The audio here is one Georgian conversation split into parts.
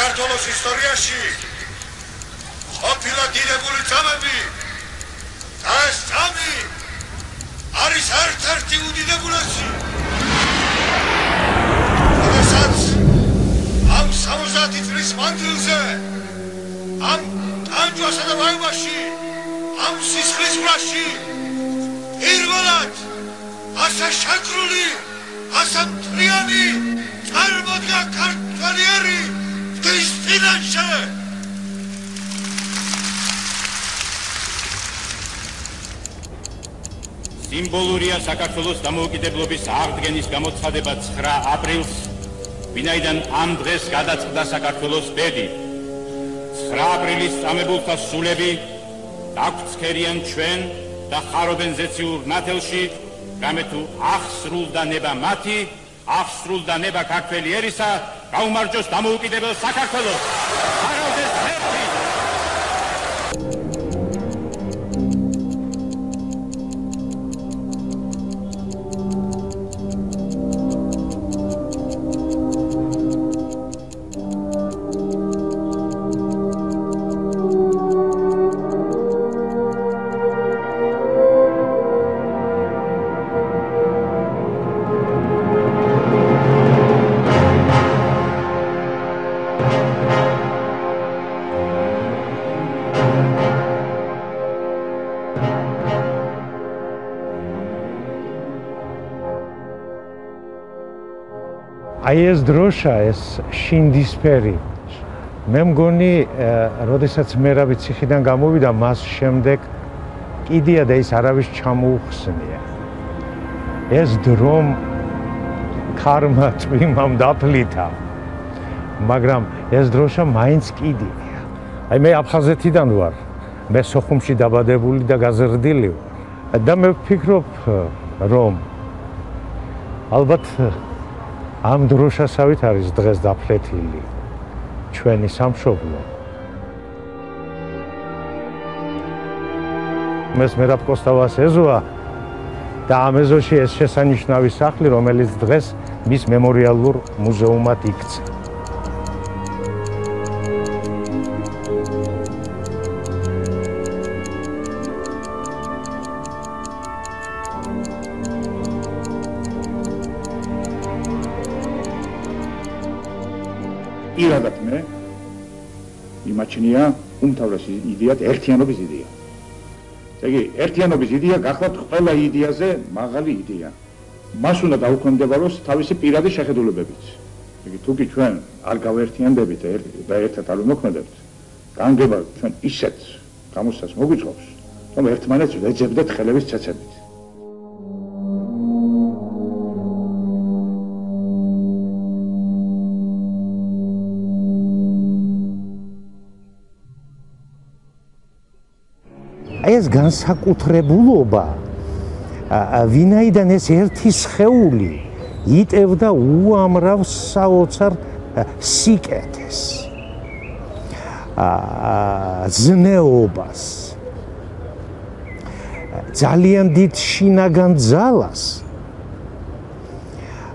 საქართველოს ისტორიაში ყოფილა დიდებული წამები და ეს წამი არის ერთ-ერთი უდიდებულესი. როდესაც ამ 70 წლის მანძილზე ამ ტანჯვასა და ვაიმაში ამ სისხლისღვრაში პირველად ასე შეკრული ასე მთლიანი წარმოდგა ქართველიერი მტრის წინაშე. სიმბოლურია საქართველოს დამოუკიდებლობის აღდგენის გამოცხადება 9 აპრილს, ვინაიდან ამ დღეს გადაწყდა საქართველოს ბედი. 9 აპრილის წამებულთა სულები დაგვცქერიან ჩვენ და ხარობენ ზეციურ ნათელში, რამე თუ აღსრულდა ნება მათი, აღსრულდა ნება ქართველი ერისა, გაუმარჯოს დამოუკიდებელ საქართველოს. ხარობდეს ღმერთი. აი ეს დროშა, ეს შინდისფერი. მე მგონი, როდესაც მერავი ციხიდან გამოვიდა, მას შემდეგ კიდია და ის არავის ჩამოუხსნია. ეს დრომ ქარმა წვიმამ დაფლითა. მაგრამ ეს დროშა მაინც კიდია. აი მე აფხაზეთიდან ვარ. მე სოხუმში დაბადებული და გაზრდილი ვარ. და მე ვფიქრობ, რომ ალბათ ამ დროშასავით არის დღეს დაფლეთილი ჩვენი სამშობლო. მეს მერაბ კოსტავას ეზოა და ამ ეზოში ეს შესანიშნავი სახლი, რომელიც დღეს მის მემორიალურ მუზეუმად იქცა. პირადად მე იმაჩნია უმთავრესი იდეად ერთიანობის იდეა. იგი ერთიანობის იდეა გახლავთ ყველა იდეაზე მაღალი იდეა. მას უნდა დაუქვემდებაროს თავისი პირადი შეხედულებებიც. იგი თუ კი ჩვენ არ გავერთიანდებით და ერთად არ ვიმოქმედებთ, განგება ჩვენ ისეთ გამოსას მოგვიწყობს, რომ ერთმანეთს ვეძებდეთ ხელების ცეცებით. ეს განსაკუთრებულობა, ვინაიდან ეს ერთი სხეული იტევდა უამრავ საოცარ სიკეთეს, ზნეობას, ძალიან დიდ შინაგან ძალას,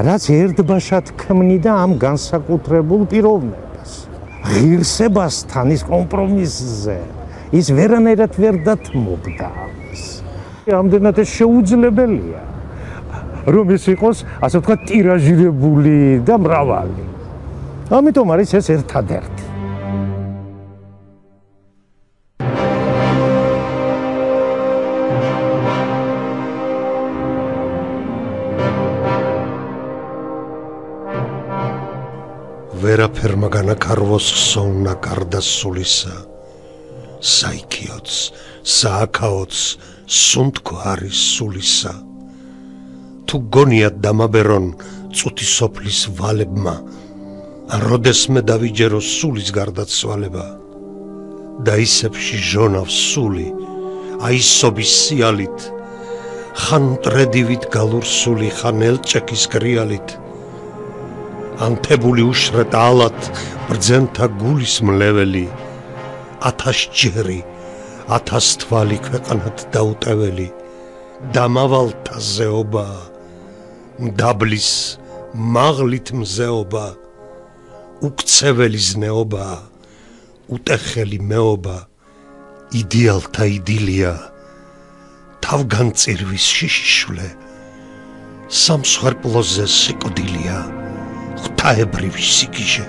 რაც ერთბაშად ქმნიდა ამ განსაკუთრებულ პიროვნებას. ღირსებასთან ის კომპრომისზე ის ვერანაირად ვერ დათმობდა ამას. ამდენად შეუძლებელია, რომ ის იყოს, ასე ვთქვათ, ტირაჟირებული და მრავალი. ამიტომ არის ეს ერთადერთი. ვერაფერმა განაკარვოს ხსოვნა გარდა სულისა. საიქიოც, სააქაოც, სუნთქო არის სულისა. თუ გონიათ დამაბერონ წუთი სოფლის ვალებმა, როდესმე დავიჯერო სულის გარდაცვალება, და ისებში ჟონავს სული, აისობის სიალით, ხან მტრედივით გალურსული, ხან ელჭექის გრიალით, ანთებული უშრეთ ალათ ბრძენთა გულის მლეველი, 1000 ჯერი, 1000 თვალი ქვეყანად დაუტეველი, დამავალთა ზეობა, მდაბლის მაღლით მზეობა, უკცეველი ზნეობა, უტეხელი მეობა, იდეალთა იდილია, თავგანწირვის შიშიშვლე, სამსხვერპლოზე სიკვდილია, ღვთაებრივი სიგიჟე.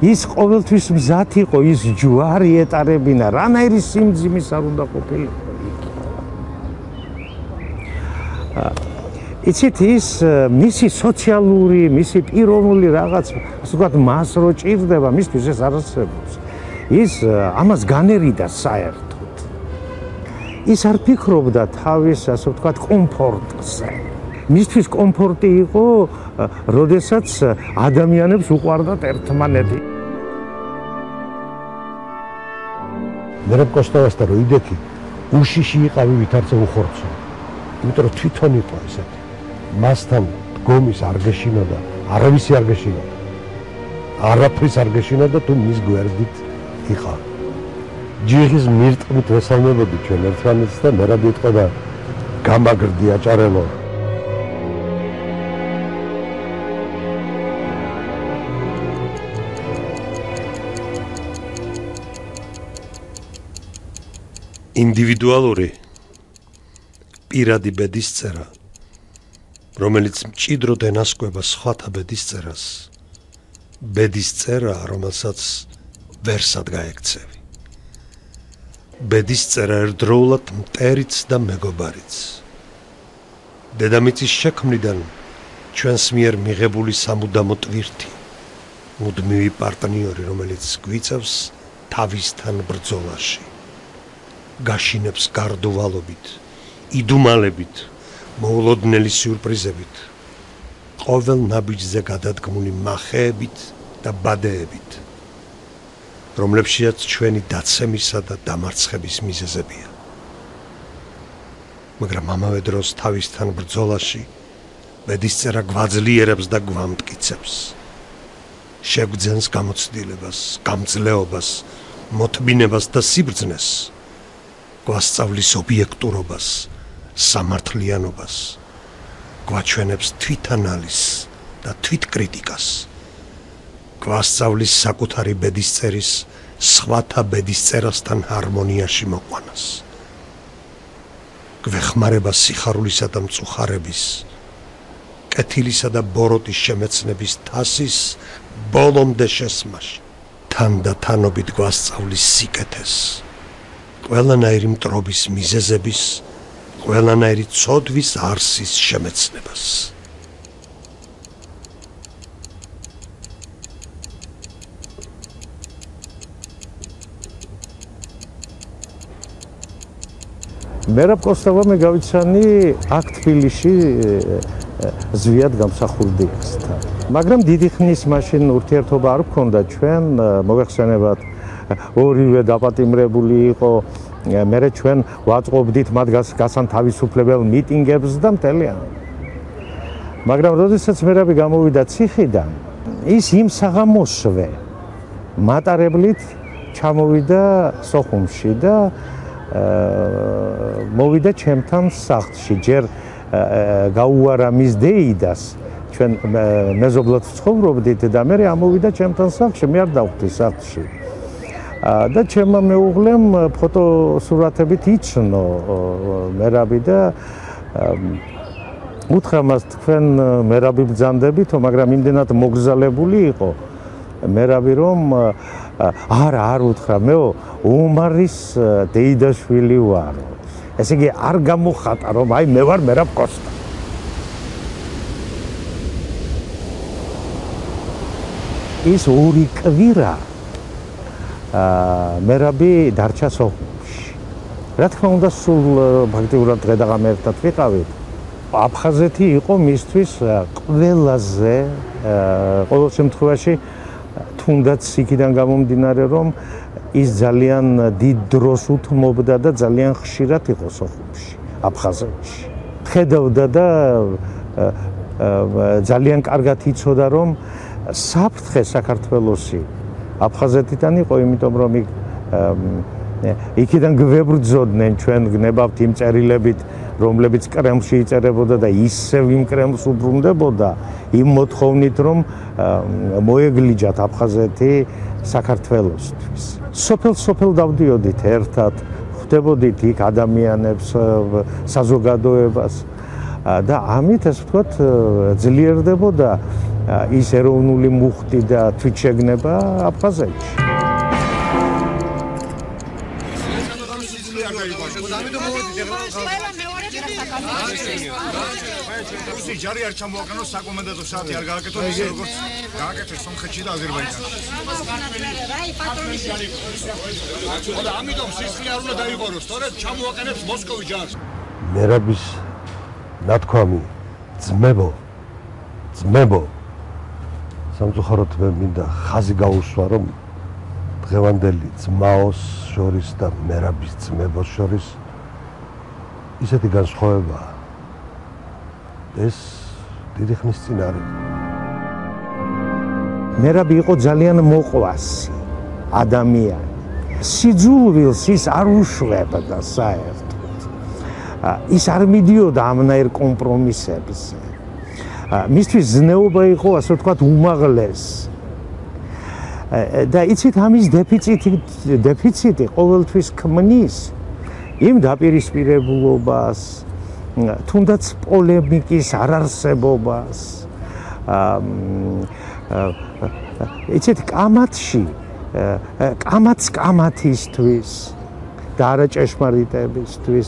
ის ყოველთვის მზად იყო, ის ჯვარი ეტარებინა, რანაირი სიმძიმის არ უნდა ყოფილიყო. იცით, ის მისი სოციალური, მისი პიროვნული რაღაც, ასე ვთქვათ, მას რო ჭირდება, მისთვის ეს არ არსებობს. ის ამას განერიდა საერთოდ. ის არ ფიქრობდა თავის, ასე ვთქვათ, კომფორტზე. მისთვის კომფორტი იყო, როდესაც ადამიანებს უყვარდათ ერთმანეთი. მერაბ კოსტავასთან რო იდექი, უშიში იყავი ვითარცა უხორცო. იმიტომ რომ თვითონ იყო ესეთი. მასთან დგომის არ გეშინოდა, არავისი არ გეშინოდა. არაფრის არ გეშინოდა, თუ მის გვერდით იყავ. ჯიხის მირტყმით ვესალმებოდი ჩვენ ერთმანეთს და მერაბ იტყოდა გამაგრდი აჭარელო. ინდივიდუალური პირადი ბედისწერა, რომელიც მჭიდროდ ენასკვება სხვათა ბედისწერას, ბედისწერა, რომელსაც ვერსად გაექცევი. ბედისწერა ერთდროულად მტერიც და მეგობარიც. დედამიწის შექმნიდან ჩვენს მიერ მიღებული სამუდამო ტვირთი, მუდმივი პარტნიორი, რომელიც გვიწევს თავისთან ბრძოლაში. გაშინებს გარდუვალობით, იდუმალებით, მოულოდნელი სიურპრიზებით, ყოველ ნაბიჯზე გადადგმული მახეებით და ბადეებით, რომლებშიაც ჩვენი დაცემისა და დამარცხების მიზეზებია. მაგრამ ამავე დროს თავისთან ბრძოლაში ბედისწერა გვაძლიერებს და გვამტკიცებს, შეგვძენს გამოცდილებას, გამძლეობას, მოთმინებას და სიბრძნეს, გვასწავლის ობიექტურობას, სამართლიანობას, გვაჩვენებს თვითანალიზს და თვითკრიტიკას, გვასწავლის საკუთარი ბედისწერის სხვათა ბედისწერასთან ჰარმონიაში მოყვანას, გვეხმარება სიხარულისა და მწუხარების, კეთილისა და ბოროტის შემეცნების თასის ბოლომდე შესმაში, თანდათანობით გვასწავლის სიკეთეს, ყველანაირი მტრობის მიზეზების, ყველანაირი ცოდვის არსის შემეცნებას. მერაბ კოსტავამე გავიცანი აქ თბილისში ზვიად გამსახურდიასთან. მაგრამ დიდი ხნის მაშინ ურთიერთობა არ გქონდა ჩვენ, მოგეხსენებათ, ორივე დაპატიმრებული იყო, მერე ჩვენ ვაწყობდით მათ გასან თავისუფლებელ მიტინგებს და მთელი ამ. მაგრამ როდესაც მერაბი გამოვიდა ციხიდან, ის იმ საღამოსვე მატარებლით ჩამოვიდა სოხუმში და მოვიდა ჩემთან სახლში. ჯერ გაუარა მის დეიდას, ჩვენ მეზობლად ვცხოვრობდით და მე ამოვიდა ჩემთან სახლში, მე არ დავხვდი სახლში. და ჩემმა მეუღლემ ფოტოსურათებით იცნო მერაბი და უთხრა მას, თქვენ მერაბი ბრძანდებითო, მაგრამ იმდენად მოგზალებული იყო მერაბი, რომ არ უთხრა, მეო უმარის დეიდაშვილი ვარო. ესე იგი არ გამოხატა, რომ აი მე ვარ მერაბ კოსტა. ის ორი კვირა მერაბი დარჩა სოხუმში. რა თქმა უნდა, სულ ფაქტიურად დღე და ღამე ერთად ვიყავით. აფხაზეთი იყო მისთვის ყველაზე, ყოველ შემთხვევაში, თუნდაც იქიდან გამომდინარე, რომ ის ძალიან დიდ დროს უთმობდა და ძალიან ხშირად იყო სოხუმში, აფხაზეთში. ხედავდა და ძალიან კარგად იცოდა, რომ საფრთხე საქართველოსი აფხაზეთიდან იყო, იმიტომ რომ იქიდან გვებრძოდნენ, ჩვენ გნებავთ იმ წერილებით რომლებიც კრემლში იწერებოდა და ისევ იმ კრემლს უბრუნდებოდა იმ მოთხოვნით, რომ მოეგლიჯათ აფხაზეთი საქართველოსთვის. სოფელ დავდიოდით ერთად, ხვდებოდით იქ ადამიანებს, საზოგადოებას და ამით ასე ვთქვათ ძლიერდებოდა ის ეროვნული მუხტი და თვითშეგნება აფხაზეთში. რუსი ჯარი არ ჩამოაყენოს საკომენდანტო საათი არ გააკეთოს ისე როგორც გააკეთეს სომხეთში და აზერბაიჯანში. და ამიტომ სისხლი არ უნდა დაიყოროს, სწორედ ჩამოაყენებს მოსკოვის ჯარს. მერაბის ნათქვამი ძმებო სამწუხაროდ მე მინდა ხაზი გაუსვა, რომ დღევანდელი ძმაოს შორის და მერაბის ძმებოს შორის ისეთი განსხვავებაა. ეს დიდი ხნის წინ არ იყო. მერაბი იყო ძალიან მოყვასი ადამიანი. სიძულვილს ის არ უშვებდა საერთოდ. ის არ მიდიოდა ამნაირ კომპრომისებზე. მისთვის ზნეობა იყო, ასე ვთქვათ, უმაღლესი. და იცით, ამის დეფიციტი ყოველთვის ქმნის იმ დაპირისპირებულობას, თუნდაც პოლემიკის არარსებობას. იცით, კამათისთვის და არა ჭეშმარიტებისთვის.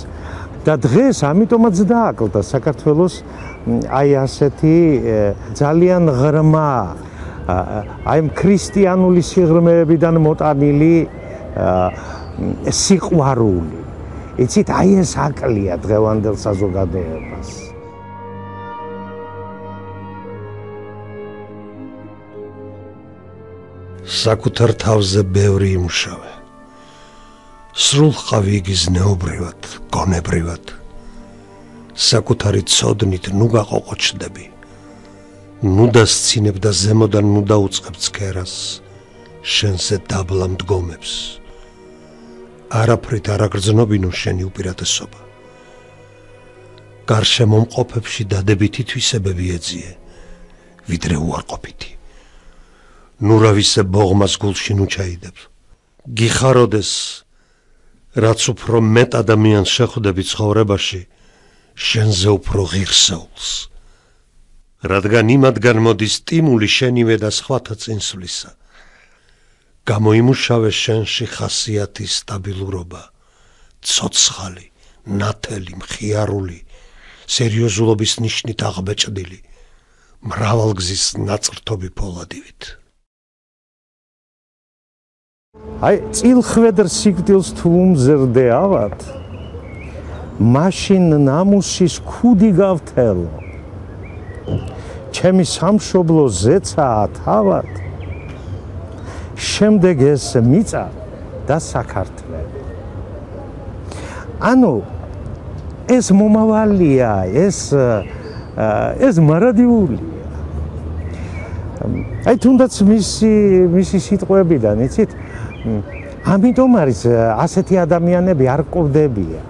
და დღეს ამიტომაც დააკლდა საქართველოს აი ასეთი ძალიან ღრმა, აი ქრისტიანული სიღრმეებიდან მოტანილი სიყვარული. იცით, აი ეს აკლია დღევანდელ საზოგადოებას. საკუთარ თავზე ბევრი იმუშავე. სრულ ხავი იგი ზნეობრივად, გონებრივად. საკუთარი ცოდნით ნუ გაყოყოჩდები. ნუ დასცინებ და ზემოდან ნუ დაუწყებ ცქერას, შენზე დაბლა მდგომებს. არაფრით არ აგრძნობინო შენი უპირატესობა. გარშემო მყოფებში დადებითი თვისებები ეძიე, ვიდრე უარყოფითი. ნუ რავისე ბოღმას გულში ნუ ჩაიდებ. გიხაროდეს, რაც უფრო მეტ ადამიანს შეხვდები ცხოვრებაში, შენზე უფრო ღირსეულს. რადგან იმათგან მოდის სტიმული შენივე და სხვათა წინსვლისა. გამოიმუშავე შენში ხასიათი სტაბილურობა, ცოცხალი, ნათელი, მხიარული, სერიოზულობის ნიშნით აღბეჭდილი, მრავალგზის ნაწრთობი ფოლადივით. აი, წილხვედრ სიკვდილს თუ უმზრდეავად, მაშინ ნამუსის ქუდი გავთელო. ჩემი სამშობლო ზეცაა თავად, შემდეგ ეს მიწა და საქართველო. ანუ ეს მომავალია, ეს მარადიულია. აი, თუნდაც მისი სიტყვებიდან, იცით, ამიტომ არის ასეთი ადამიანები არ ყოფდებიან.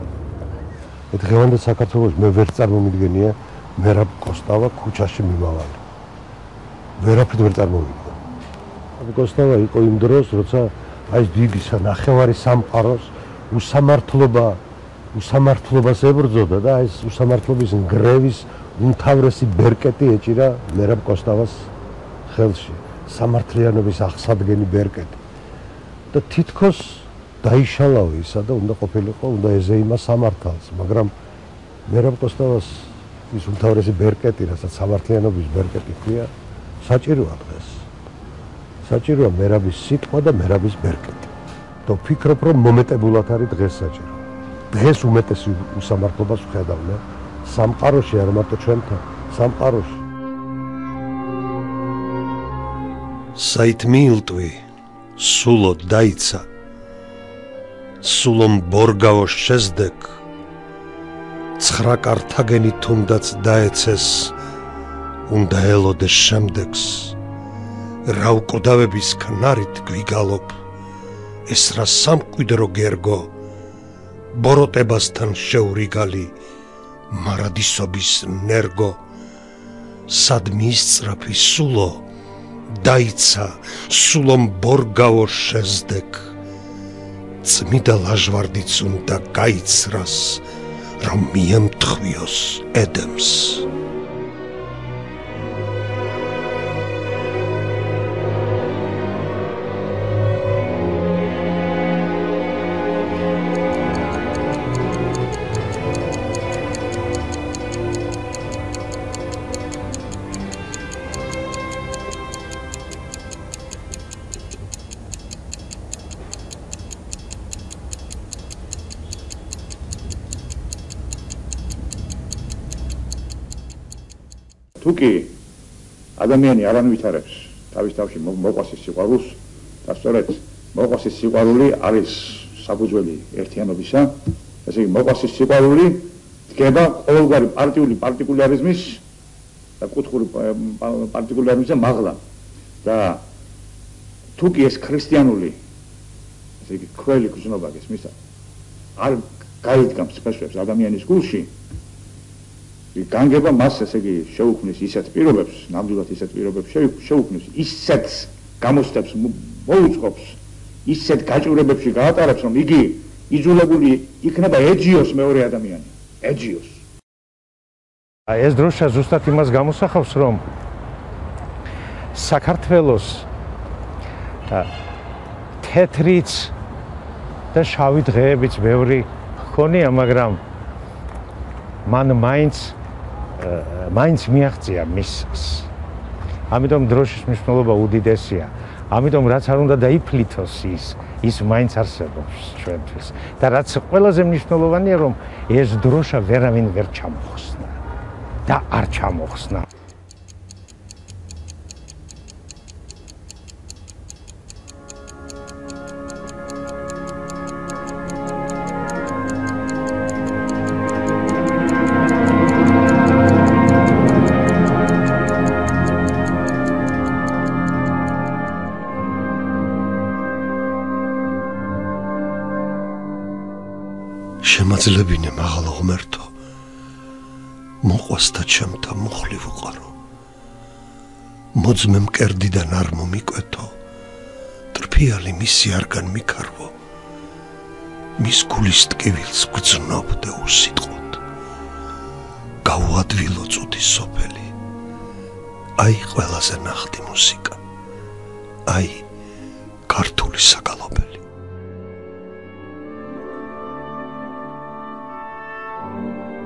დღევანდელ საქართველოს მე ვერ წარმომიდგენია მერაბ კოსტავა ქუჩაში მიმავალი. ვერაფრით ვერ წარმოვიდგენ. კოსტავა იყო იმ დროს, როცა აი ეს დიდი ნახევარი სამყაროს უსამართლობას ებრძოდა და აი ეს უსამართლობის ნგრევის უმთავრესი ბერკეტი ეჭირა მერაბ კოსტავას ხელში. სამართლიანობის აღსადგენი ბერკეტი. და თითქოს დაიშალავ ისა და უნდა ყოფილიყო, უნდა ეზეიმა სამართალს, მაგრამ მერაბ კოსტავას ის უმთავრესი ბერკეტი, რასაც სამართლიანობის ბერკეტი ქვია, საჭიროა დღეს. საჭიროა მერაბის სიტყვა და მერაბის ბერკეტი. და ვფიქრობ, რომ მომეტებულად არის დღეს საჭირო. დღეს უმეტესი უსამართლობას ვხედავ სამყაროში, არა მარტო ჩვენთან, სამყაროში. საითმილტვი სულო დაიცა, სულომ ბორგავო შეზდეკ, ცხრა კართაგენი თუნდაც დაეცეს, უნდა ელოდეს შემდეგს, რა უკვდავების ქნარით გვიგალობ, ეს რა სამკვიდრო გერგო, ბოროტებასთან შეურიგალი, მარადისობის ნერგო სად მისწრაფი სულო დაიცა სულომ ბორგავო შეზდეკ წმიდა ლაჟვარდიც უნდა გაიცრას რომ მიემთხვიოს ედემს თუკი ადამიანი არ ანვითარებს თავის თავში მოყვასის სიყვარულს და სწორედ მოყვასის სიყვარული არის საფუძველი ერთიანობისა, ესე იგი მოყვასის სიყვარული დგება ყოველგვარი პარტიკულარიზმის და კუთხური პარტიკულარიზმის მაღლა და თუკი ეს ქრისტიანული ესე იგი ქველი გზნობა გესმის არ გაიდგამს ფესვებს ადამიანის გულში განგება მას ესე იგი შეუქმნის ისეთ პირობებს, ნამდვილად ისეთ პირობებს შეუქმნის, ისეთ გამოსდებს მოუწყობს, ისეთ გაჭირვებებში გაატარებს, რომ იგი იძულებული იქნება ეჯიოს მეორე ადამიანი, ეჯიოს. ეს დროშა ზუსტად იმას გამოსახავს, რომ საქართველოს თეთრიც და შავი დღეებიც ბევრი ჰქონია, მაგრამ მან მაინც მიაღწია მისს. ამიტომ დროშის მნიშვნელობა უდიდესია. ამიტომ რაც არ უნდა დაიფლითოს ის მაინც არსებობს ჩვენთვის. და რაც ყველაზე მნიშვნელოვანია, რომ ეს დროშა ვერავინ ვერ ჩამოხსნა და არ ჩამოხსნა. შემაძლებინე მაღალ ღმერთო მოყვასთა ჩემთა მუხლი ვუყარო მოძმე მკერდიდან არ მომიკვეთო ტრფიალი მისი არგან მიქარვო მის გულის ტკივილს გძნობ და უსიტყვოდ გაუადვილო წუდი სოფელი აი ყველაზე ნახტი მუსიკა აი ქართული საგალობელი